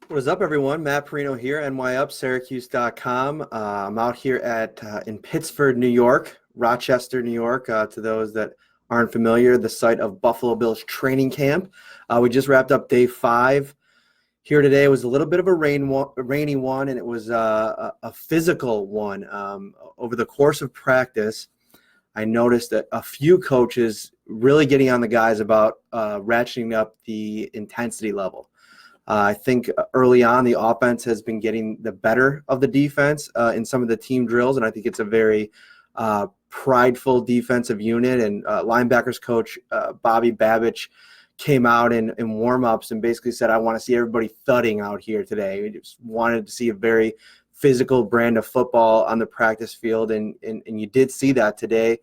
What is up, everyone? Matt Parrino here, nyupsyracuse.com. I'm out here in Pittsford, New York, Rochester, New York. To those that aren't familiar, the site of Buffalo Bills training camp. We just wrapped up day 5. Here today was a little bit of a rainy one, and it was a physical one. Over the course of practice, I noticed that a few coaches really getting on the guys about ratcheting up the intensity level. I think early on, the offense has been getting the better of the defense in some of the team drills, and I think it's a very prideful defensive unit. And linebackers coach Bobby Babich came out in warm-ups and basically said, I want to see everybody thudding out here today. We just wanted to see a very physical brand of football on the practice field, and you did see that today.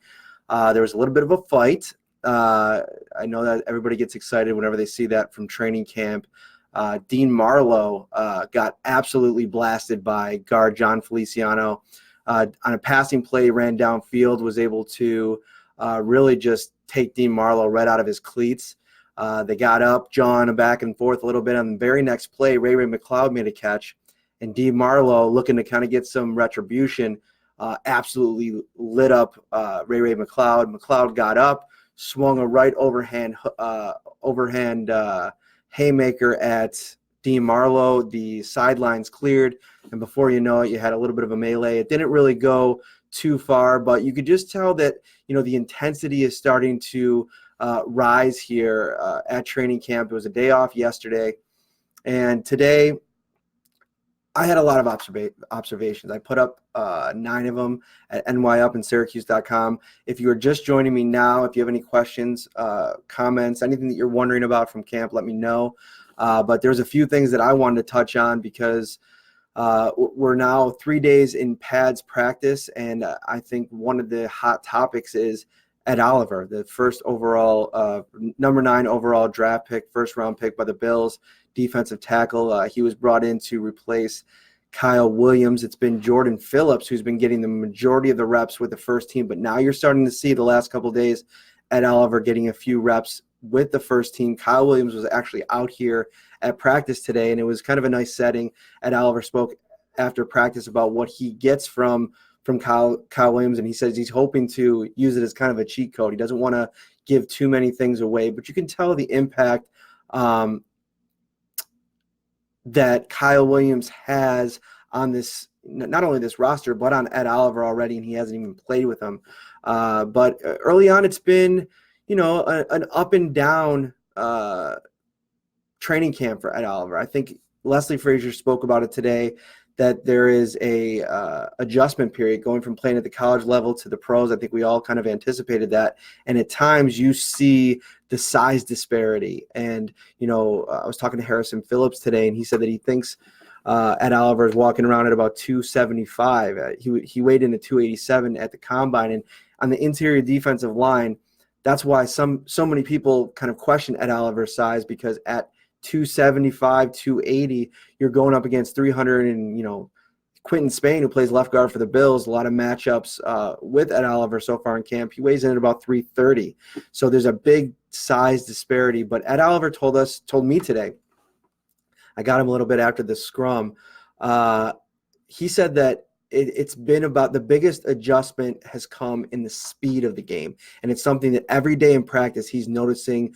There was a little bit of a fight. I know that everybody gets excited whenever they see that from training camp. Dean Marlowe got absolutely blasted by guard John Feliciano on a passing play, ran downfield, was able to really just take Dean Marlowe right out of his cleats. They got up, John, back and forth a little bit. On the very next play, Ray McLeod made a catch, and Dean Marlowe, looking to kind of get some retribution, absolutely lit up Ray McLeod. McLeod got up, swung a right overhand haymaker at Dean Marlowe. The sidelines cleared, and before you know it, you had a little bit of a melee. It didn't really go too far, but you could just tell that the intensity is starting to rise here at training camp. It was a day off yesterday, and today I had a lot of observations. I put up 9 of them at nyupsyracuse.com. If you are just joining me now, if you have any questions, comments, anything that you're wondering about from camp, let me know. But there's a few things that I wanted to touch on because we're now 3 days in pads practice, and I think one of the hot topics is Ed Oliver, the first overall, number 9 overall draft pick, first round pick by the Bills, defensive tackle. He was brought in to replace Kyle Williams. It's been Jordan Phillips who's been getting the majority of the reps with the first team, but now you're starting to see the last couple of days Ed Oliver getting a few reps with the first team. Kyle Williams was actually out here at practice today, and it was kind of a nice setting. Ed Oliver spoke after practice about what he gets from Kyle Williams, and he says he's hoping to use it as kind of a cheat code. He doesn't want to give too many things away, but you can tell the impact that Kyle Williams has on this, not only this roster, but on Ed Oliver already, and he hasn't even played with him. But early on, it's been, an up and down training camp for Ed Oliver. I think Leslie Frazier spoke about it today, that there is a adjustment period going from playing at the college level to the pros. I think we all kind of anticipated that. And at times you see the size disparity. And, I was talking to Harrison Phillips today, and he said that he thinks Ed Oliver is walking around at about 275. He weighed in at 287 at the combine. And on the interior defensive line, that's why so many people kind of question Ed Oliver's size, because at 275, 280, you're going up against 300 and, Quentin Spain, who plays left guard for the Bills, a lot of matchups with Ed Oliver so far in camp. He weighs in at about 330. So there's a big size disparity. But Ed Oliver told me today, I got him a little bit after the scrum. He said that it's been about the biggest adjustment has come in the speed of the game. And it's something that every day in practice he's noticing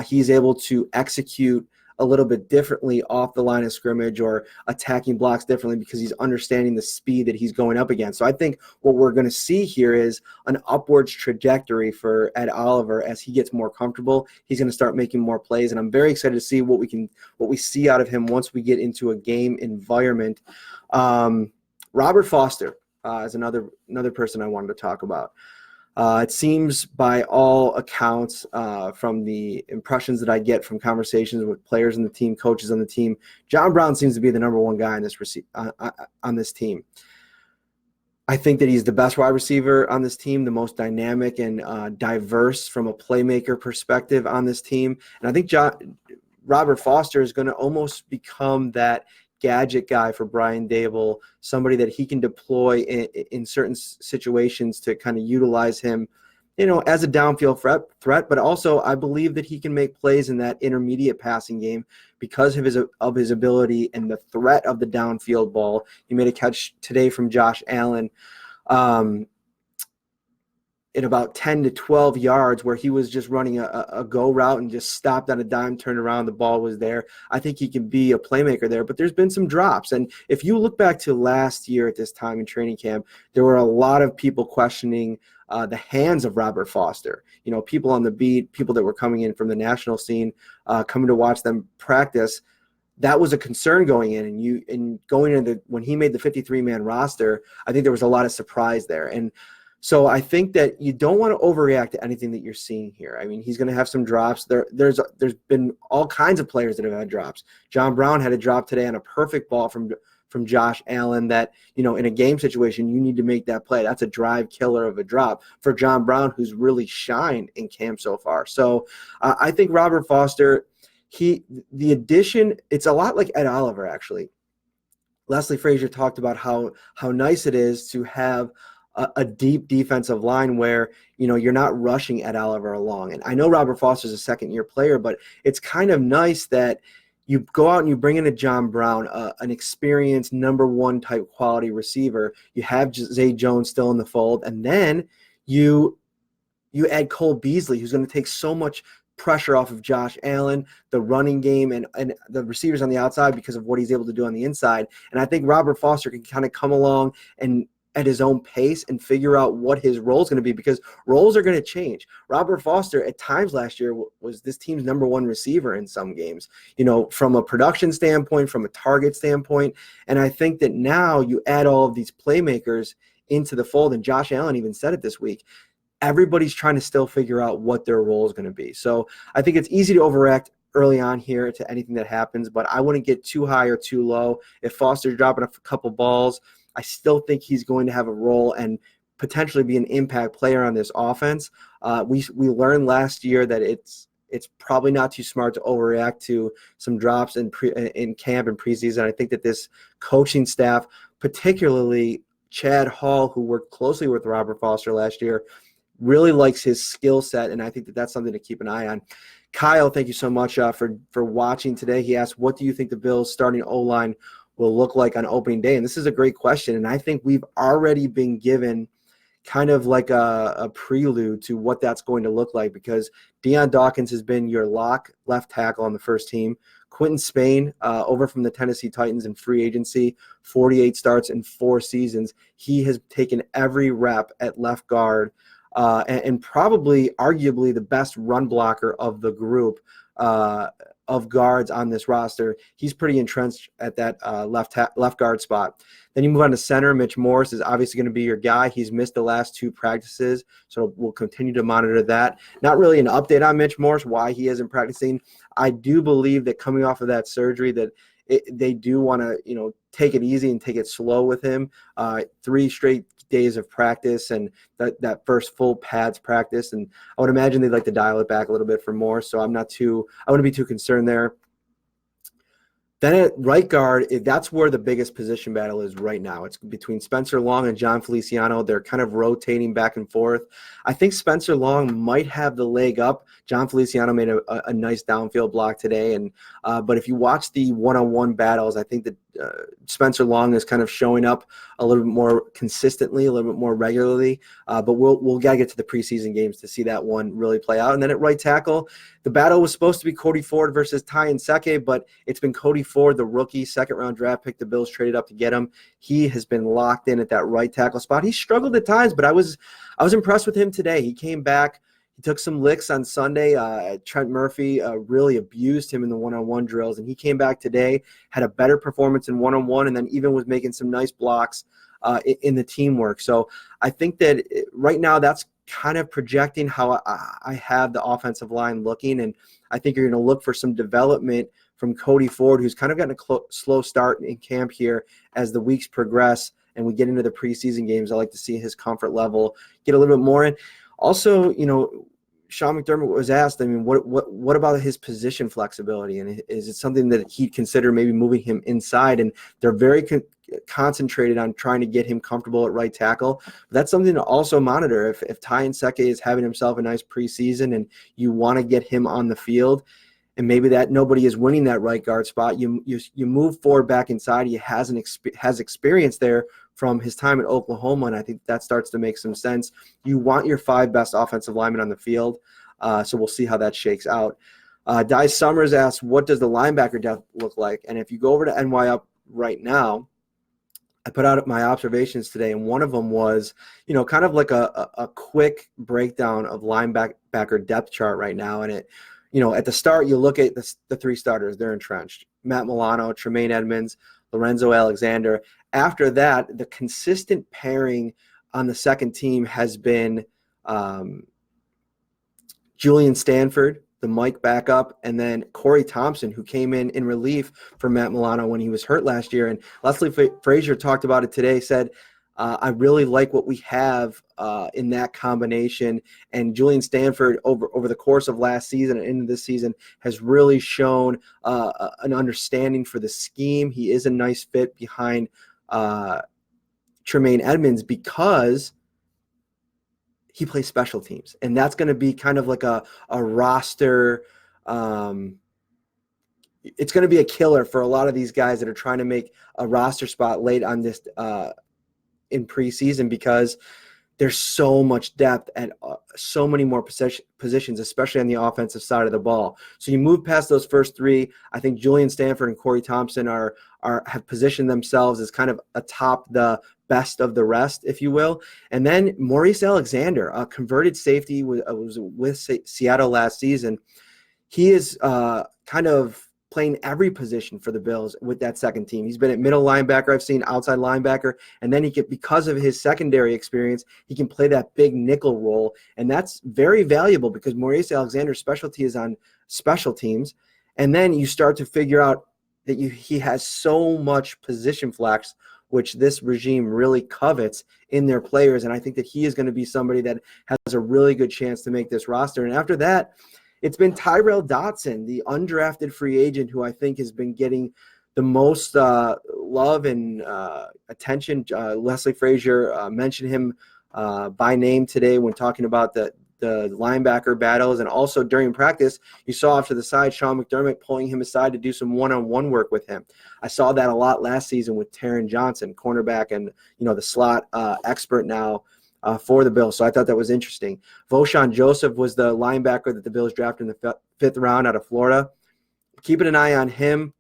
he's able to execute a little bit differently off the line of scrimmage or attacking blocks differently because he's understanding the speed that he's going up against. So I think what we're going to see here is an upwards trajectory for Ed Oliver as he gets more comfortable. He's going to start making more plays, and I'm very excited to see what we see out of him once we get into a game environment. Robert Foster is another person I wanted to talk about. It seems by all accounts, from the impressions that I get from conversations with players on the team, coaches on the team, John Brown seems to be the number one guy on this team. I think that he's the best wide receiver on this team, the most dynamic and diverse from a playmaker perspective on this team. And I think Robert Foster is going to almost become that gadget guy for Brian Dable, somebody that he can deploy in certain situations to kind of utilize him as a downfield threat, but also I believe that he can make plays in that intermediate passing game because of his ability and the threat of the downfield ball. He made a catch today from Josh Allen in about 10 to 12 yards where he was just running a go route and just stopped on a dime, turned around, the ball was there. I think he can be a playmaker there, but there's been some drops. And if you look back to last year at this time in training camp, there were a lot of people questioning the hands of Robert Foster. People on the beat, people that were coming in from the national scene, coming to watch them practice. That was a concern going in, and going into when he made the 53-man roster, I think there was a lot of surprise there. And so I think that you don't want to overreact to anything that you're seeing here. I mean, he's going to have some drops. There's been all kinds of players that have had drops. John Brown had a drop today on a perfect ball from Josh Allen that, in a game situation, you need to make that play. That's a drive killer of a drop for John Brown, who's really shined in camp so far. So I think Robert Foster, the addition, it's a lot like Ed Oliver, actually. Leslie Frazier talked about how nice it is to have a deep defensive line where, you're not rushing Ed Oliver along. And I know Robert Foster's a second-year player, but it's kind of nice that you go out and you bring in a John Brown, an experienced number one type quality receiver. You have Zay Jones still in the fold, and then you add Cole Beasley, who's going to take so much pressure off of Josh Allen, the running game, and the receivers on the outside because of what he's able to do on the inside. And I think Robert Foster can kind of come along and at his own pace and figure out what his role is going to be, because roles are going to change. Robert Foster at times last year was this team's number one receiver in some games, from a production standpoint, from a target standpoint. And I think that now you add all of these playmakers into the fold, and Josh Allen even said it this week. Everybody's trying to still figure out what their role is going to be. So I think it's easy to overreact early on here to anything that happens, but I wouldn't get too high or too low. If Foster's dropping a couple balls, I still think he's going to have a role and potentially be an impact player on this offense. We learned last year that it's probably not too smart to overreact to some drops in camp and preseason. I think that this coaching staff, particularly Chad Hall, who worked closely with Robert Foster last year, really likes his skill set, and I think that that's something to keep an eye on. Kyle, thank you so much for watching today. He asked, what do you think the Bills' starting O-line will look like on opening day? And this is a great question, and I think we've already been given kind of like a prelude to what that's going to look like, because Deion Dawkins has been your lock left tackle on the first team. Quentin Spain, over from the Tennessee Titans in free agency, 48 starts in 4 seasons. He has taken every rep at left guard, and probably arguably the best run blocker of the group of guards on this roster. He's pretty entrenched at that left guard spot. Then you move on to center. Mitch Morse is obviously going to be your guy. He's missed the last 2 practices, so we'll continue to monitor that. Not really an update on Mitch Morse, why he isn't practicing. I do believe that coming off of that surgery that they do want to, take it easy and take it slow with him. 3 straight days of practice and that first full pads practice. And I would imagine they'd like to dial it back a little bit for more. So I wouldn't be too concerned there. Then at right guard, that's where the biggest position battle is right now. It's between Spencer Long and John Feliciano. They're kind of rotating back and forth. I think Spencer Long might have the leg up. John Feliciano made a nice downfield block today. But if you watch the one-on-one battles, I think that Spencer Long is kind of showing up a little bit more consistently, a little bit more regularly. But we'll got to get to the preseason games to see that one really play out. And then at right tackle, the battle was supposed to be Cody Ford versus Ty Nsekhe, but it's been Cody Ford, the rookie, second-round draft pick. The Bills traded up to get him. He has been locked in at that right tackle spot. He struggled at times, but I was impressed with him today. He came back. He took some licks on Sunday. Trent Murphy really abused him in the one-on-one drills, and he came back today, had a better performance in one-on-one, and then even was making some nice blocks in the teamwork. So I think that right now that's kind of projecting how I have the offensive line looking, and I think you're going to look for some development from Cody Ford, who's kind of gotten a slow start in camp here as the weeks progress and we get into the preseason games. I like to see his comfort level get a little bit more in. Also, Sean McDermott was asked, I mean, what about his position flexibility? And is it something that he'd consider maybe moving him inside? And they're very concentrated on trying to get him comfortable at right tackle. But that's something to also monitor. If Ty Nseke is having himself a nice preseason and you want to get him on the field, and maybe that nobody is winning that right guard spot, you move forward back inside. He has experience there from his time at Oklahoma, and I think that starts to make some sense. You want your 5 best offensive linemen on the field, so we'll see how that shakes out. Di Summers asks, what does the linebacker depth look like? And if you go over to NY Up right now, I put out my observations today, and one of them was, kind of like a quick breakdown of linebacker depth chart right now, and it, at the start, you look at the 3 starters. They're entrenched. Matt Milano, Tremaine Edmonds, Lorenzo Alexander. After that, the consistent pairing on the second team has been Julian Stanford, the Mike backup, and then Corey Thompson, who came in relief for Matt Milano when he was hurt last year. And Leslie Frazier talked about it today, said, I really like what we have in that combination. And Julian Stanford, over the course of last season and into this season, has really shown an understanding for the scheme. He is a nice fit behind Tremaine Edmonds because he plays special teams. And that's going to be kind of like a roster. It's going to be a killer for a lot of these guys that are trying to make a roster spot late on this in preseason, because there's so much depth at so many more positions, especially on the offensive side of the ball. So you move past those first 3. I think Julian Stanford and Corey Thompson have positioned themselves as kind of atop the best of the rest, if you will. And then Maurice Alexander, a converted safety, was with Seattle last season. He is kind of playing every position for the Bills with that second team. He's been at middle linebacker, I've seen outside linebacker, and then because of his secondary experience, he can play that big nickel role, and that's very valuable because Maurice Alexander's specialty is on special teams, and then you start to figure out that he has so much position flex, which this regime really covets in their players, and I think that he is going to be somebody that has a really good chance to make this roster. And after that, it's been Tyrell Dotson, the undrafted free agent, who I think has been getting the most love and attention. Leslie Frazier mentioned him by name today when talking about the linebacker battles. And also during practice, you saw off to the side Sean McDermott pulling him aside to do some one-on-one work with him. I saw that a lot last season with Taron Johnson, cornerback and the slot expert now for the Bills. So I thought that was interesting. Voshon Joseph was the linebacker that the Bills drafted in the 5th round out of Florida. Keeping an eye on him.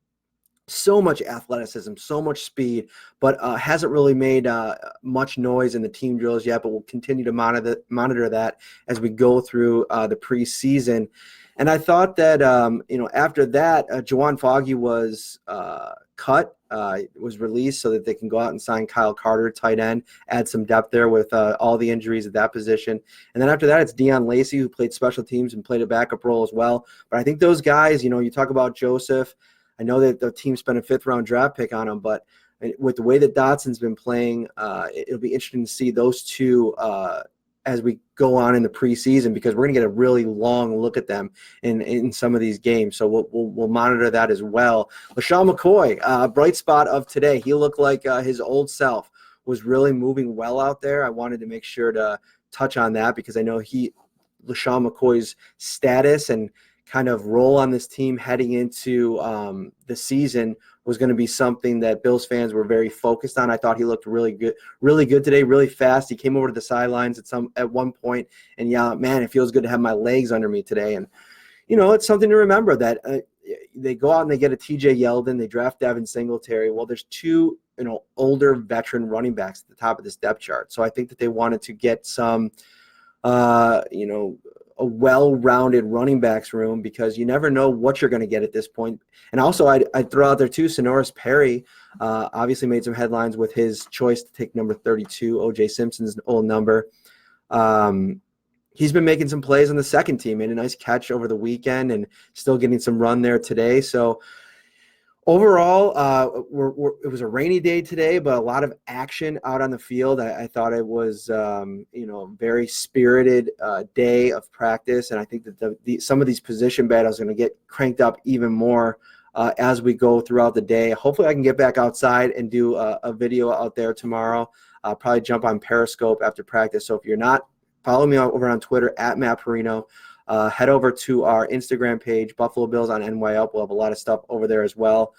So much athleticism, so much speed, but hasn't really made much noise in the team drills yet, but we'll continue to monitor that as we go through the preseason. And I thought that, after that, Juwan Foggy was cut, was released so that they can go out and sign Kyle Carter, tight end, add some depth there with all the injuries at that position. And then after that, it's Deion Lacey, who played special teams and played a backup role as well. But I think those guys, you talk about Joseph. I know that the team spent a 5th-round draft pick on him, but with the way that Dotson's been playing, it'll be interesting to see those two as we go on in the preseason, because we're going to get a really long look at them in some of these games. So we'll monitor that as well. LaShawn McCoy, bright spot of today. He looked like his old self, was really moving well out there. I wanted to make sure to touch on that because I know LaShawn McCoy's status and kind of role on this team heading into the season was going to be something that Bills fans were very focused on. I thought he looked really good today, really fast. He came over to the sidelines at one point and yelled, "Man, it feels good to have my legs under me today." And it's something to remember that they go out and they get a TJ Yeldon, they draft Devin Singletary. Well, there's 2 older veteran running backs at the top of this depth chart. So I think that they wanted to get some a well-rounded running backs room, because you never know what you're going to get at this point. And also I'd throw out there too, Sonoris Perry obviously made some headlines with his choice to take number 32, O.J. Simpson's old number. He's been making some plays on the second team, made a nice catch over the weekend and still getting some run there today. So Overall, it was a rainy day today, but a lot of action out on the field. I thought it was, a very spirited day of practice, and I think that some of these position battles are going to get cranked up even more as we go throughout the day. Hopefully, I can get back outside and do a video out there tomorrow. I'll probably jump on Periscope after practice. So if you're not, follow me over on Twitter at Matt Parrino. Head over to our Instagram page, Buffalo Bills on NY Up. We'll have a lot of stuff over there as well.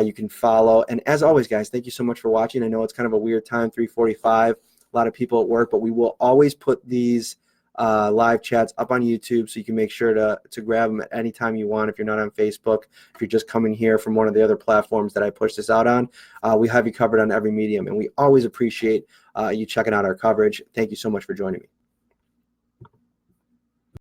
You can follow. And as always, guys, thank you so much for watching. I know it's kind of a weird time, 3:45, a lot of people at work, but we will always put these live chats up on YouTube, so you can make sure to grab them at any time you want if you're not on Facebook. If you're just coming here from one of the other platforms that I push this out on, we have you covered on every medium, and we always appreciate you checking out our coverage. Thank you so much for joining me.